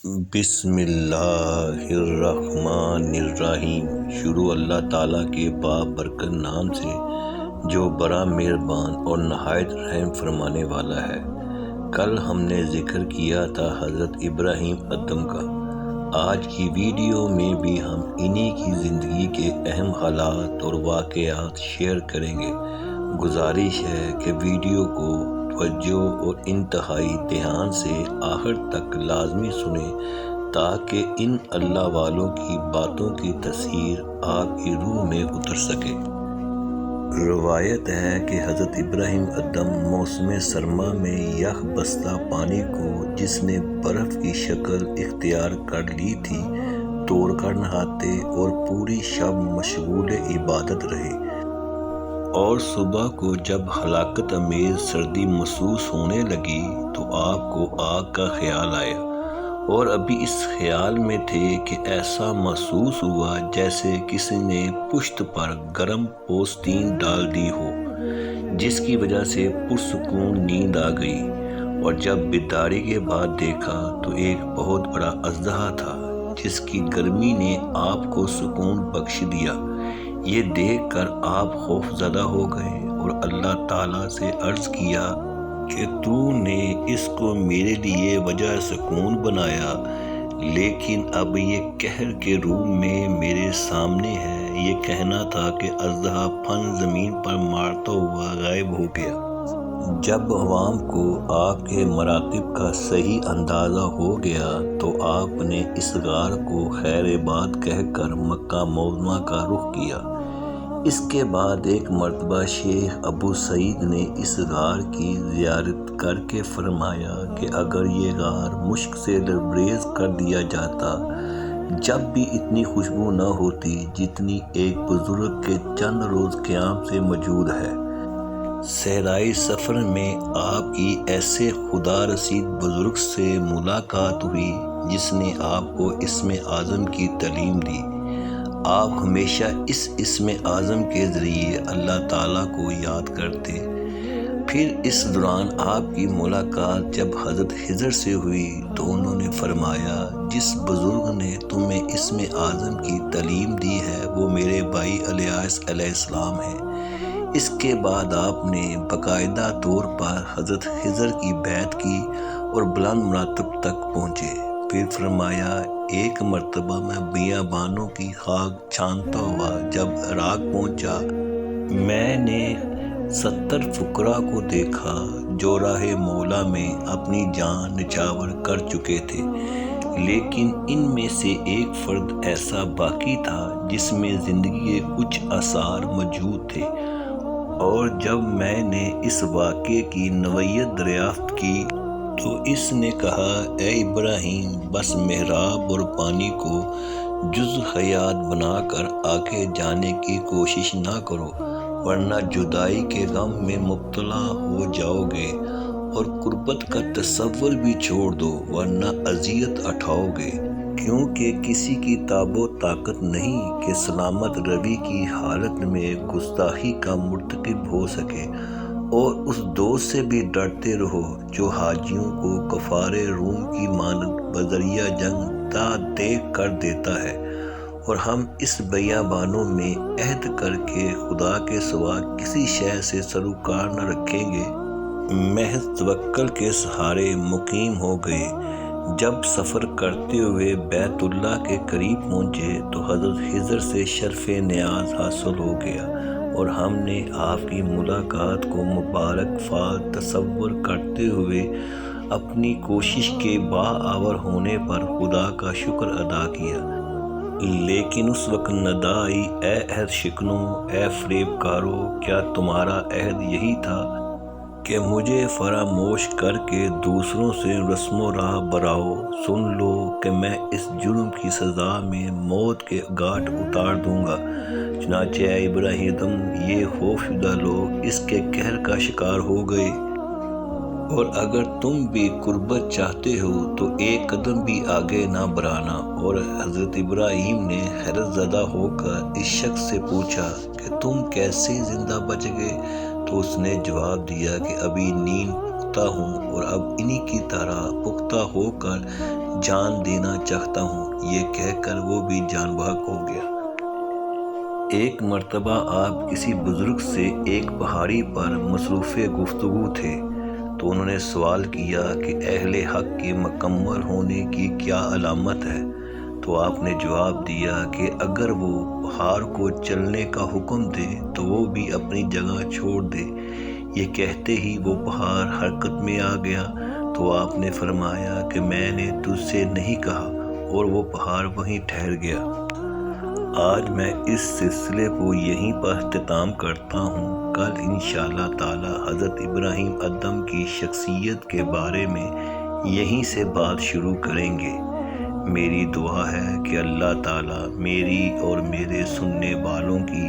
بسم اللہ الرحمن الرحیم۔ شروع اللہ تعالیٰ کے بابرکت نام سے جو بڑا مہربان اور نہایت رحم فرمانے والا ہے۔ کل ہم نے ذکر کیا تھا حضرت ابراہیم ادم کا۔ آج کی ویڈیو میں بھی ہم انہی کی زندگی کے اہم حالات اور واقعات شیئر کریں گے۔ گزارش ہے کہ ویڈیو کو توجہ اور انتہائی دھیان سے آخر تک لازمی سنیں تاکہ ان اللہ والوں کی باتوں کی تاثیر آپ کی روح میں اتر سکے۔ روایت ہے کہ حضرت ابراہیم ادم موسم سرما میں یخ بستہ پانی کو جس نے برف کی شکل اختیار کر لی تھی توڑ کر نہاتے اور پوری شب مشغول عبادت رہے، اور صبح کو جب ہلاکت آمیز سردی محسوس ہونے لگی تو آپ کو آگ کا خیال آیا، اور ابھی اس خیال میں تھے کہ ایسا محسوس ہوا جیسے کسی نے پشت پر گرم پوستین ڈال دی ہو، جس کی وجہ سے پرسکون نیند آ گئی، اور جب بیداری کے بعد دیکھا تو ایک بہت بڑا اژدہا تھا جس کی گرمی نے آپ کو سکون بخش دیا۔ یہ دیکھ کر آپ خوف زدہ ہو گئے اور اللہ تعالیٰ سے عرض کیا کہ تو نے اس کو میرے لیے وجہ سکون بنایا، لیکن اب یہ قہر کے روپ میں میرے سامنے ہے۔ یہ کہنا تھا کہ اژدہا پھن زمین پر مارتا ہوا غائب ہو گیا۔ جب عوام کو آپ کے مراتب کا صحیح اندازہ ہو گیا تو آپ نے اس غار کو خیر آباد کہہ کر مکہ معظمہ کا رخ کیا۔ اس کے بعد ایک مرتبہ شیخ ابو سعید نے اس غار کی زیارت کر کے فرمایا کہ اگر یہ غار مشک سے لبریز کر دیا جاتا جب بھی اتنی خوشبو نہ ہوتی جتنی ایک بزرگ کے چند روز قیام سے موجود ہے۔ صحرائی سفر میں آپ کی ایسے خدا رسید بزرگ سے ملاقات ہوئی جس نے آپ کو اسم اعظم کی تعلیم دی۔ آپ ہمیشہ اس اسم اعظم کے ذریعے اللہ تعالیٰ کو یاد کرتے۔ پھر اس دوران آپ کی ملاقات جب حضرت خضر سے ہوئی تو انہوں نے فرمایا، جس بزرگ نے تمہیں اسم اعظم کی تعلیم دی ہے وہ میرے بھائی الیاس علیہ السلام ہے۔ اس کے بعد آپ نے باقاعدہ طور پر حضرت خضر کی بیعت کی اور بلند مراتب تک پہنچے۔ پھر فرمایا، ایک مرتبہ میں بیابانوں کی خاک چھانتا ہوا جب عراق پہنچا، میں نے 70 فقراء کو دیکھا جو راہ مولا میں اپنی جان نچھاور کر چکے تھے، لیکن ان میں سے ایک فرد ایسا باقی تھا جس میں زندگی کے کچھ آثار موجود تھے۔ اور جب میں نے اس واقعے کی نوعیت دریافت کی تو اس نے کہا، اے ابراہیم، بس محراب اور پانی کو جز حیات بنا کر آگے جانے کی کوشش نہ کرو، ورنہ جدائی کے غم میں مبتلا ہو جاؤ گے، اور غربت کا تصور بھی چھوڑ دو ورنہ اذیت اٹھاؤ گے، کیونکہ کسی کی تاب و طاقت نہیں کہ سلامت روی کی حالت میں گستاخی کا مرتکب ہو سکے، اور اس دوست سے بھی ڈرتے رہو جو حاجیوں کو کفار روم کی مانند بذریعہ جنگ دیکھ کر دیتا ہے، اور ہم اس بیابانوں میں عہد کر کے خدا کے سوا کسی شے سے سروکار نہ رکھیں گے، محض توکل کے سہارے مقیم ہو گئے۔ جب سفر کرتے ہوئے بیت اللہ کے قریب پہنچے تو حضرت خضر سے شرف نیاز حاصل ہو گیا، اور ہم نے آپ کی ملاقات کو مبارک فال تصور کرتے ہوئے اپنی کوشش کے باآور ہونے پر خدا کا شکر ادا کیا، لیکن اس وقت ندا آئی، اے عہد شکنوں، اے فریب کارو، کیا تمہارا عہد یہی تھا کہ مجھے فراموش کر کے دوسروں سے رسم و راہ براؤ؟ سن لو کہ میں اس جرم کی سزا میں موت کے گھاٹ اتار دوں گا۔ چنانچہ اے ابراہیم، یہ خوفشدہ لوگ اس کے قہر کا شکار ہو گئے، اور اگر تم بھی قربت چاہتے ہو تو ایک قدم بھی آگے نہ بڑھانا۔ اور حضرت ابراہیم نے حیرت زدہ ہو کر اس شخص سے پوچھا کہ تم کیسے زندہ بچ گئے؟ تو اس نے جواب دیا کہ ابھی نیند پختہ ہوں، اور اب انہی کی طرح پختہ ہو کر جان دینا چاہتا ہوں۔ یہ کہہ کر وہ بھی جان بحق ہو گیا۔ ایک مرتبہ آپ کسی بزرگ سے ایک پہاڑی پر مصروف گفتگو تھے تو انہوں نے سوال کیا کہ اہل حق کے مکمل ہونے کی کیا علامت ہے؟ تو آپ نے جواب دیا کہ اگر وہ پہاڑ کو چلنے کا حکم دے تو وہ بھی اپنی جگہ چھوڑ دے۔ یہ کہتے ہی وہ پہاڑ حرکت میں آ گیا۔ تو آپ نے فرمایا کہ میں نے تجھ سے نہیں کہا، اور وہ پہاڑ وہیں ٹھہر گیا۔ آج میں اس سلسلے کو یہیں پر اختتام کرتا ہوں۔ کل انشاءاللہ تعالی حضرت ابراہیم ادم کی شخصیت کے بارے میں یہیں سے بات شروع کریں گے۔ میری دعا ہے کہ اللہ تعالی میری اور میرے سننے والوں کی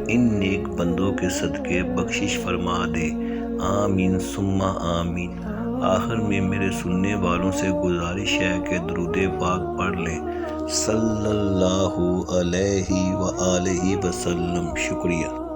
ان نیک بندوں کے صدقے بخشش فرما دے۔ آمین ثم آمین۔ آخر میں میرے سننے والوں سے گزارش ہے کہ درود پاک پڑھ لیں۔ صلی اللہ علیہ وآلہ وسلم۔ شکریہ۔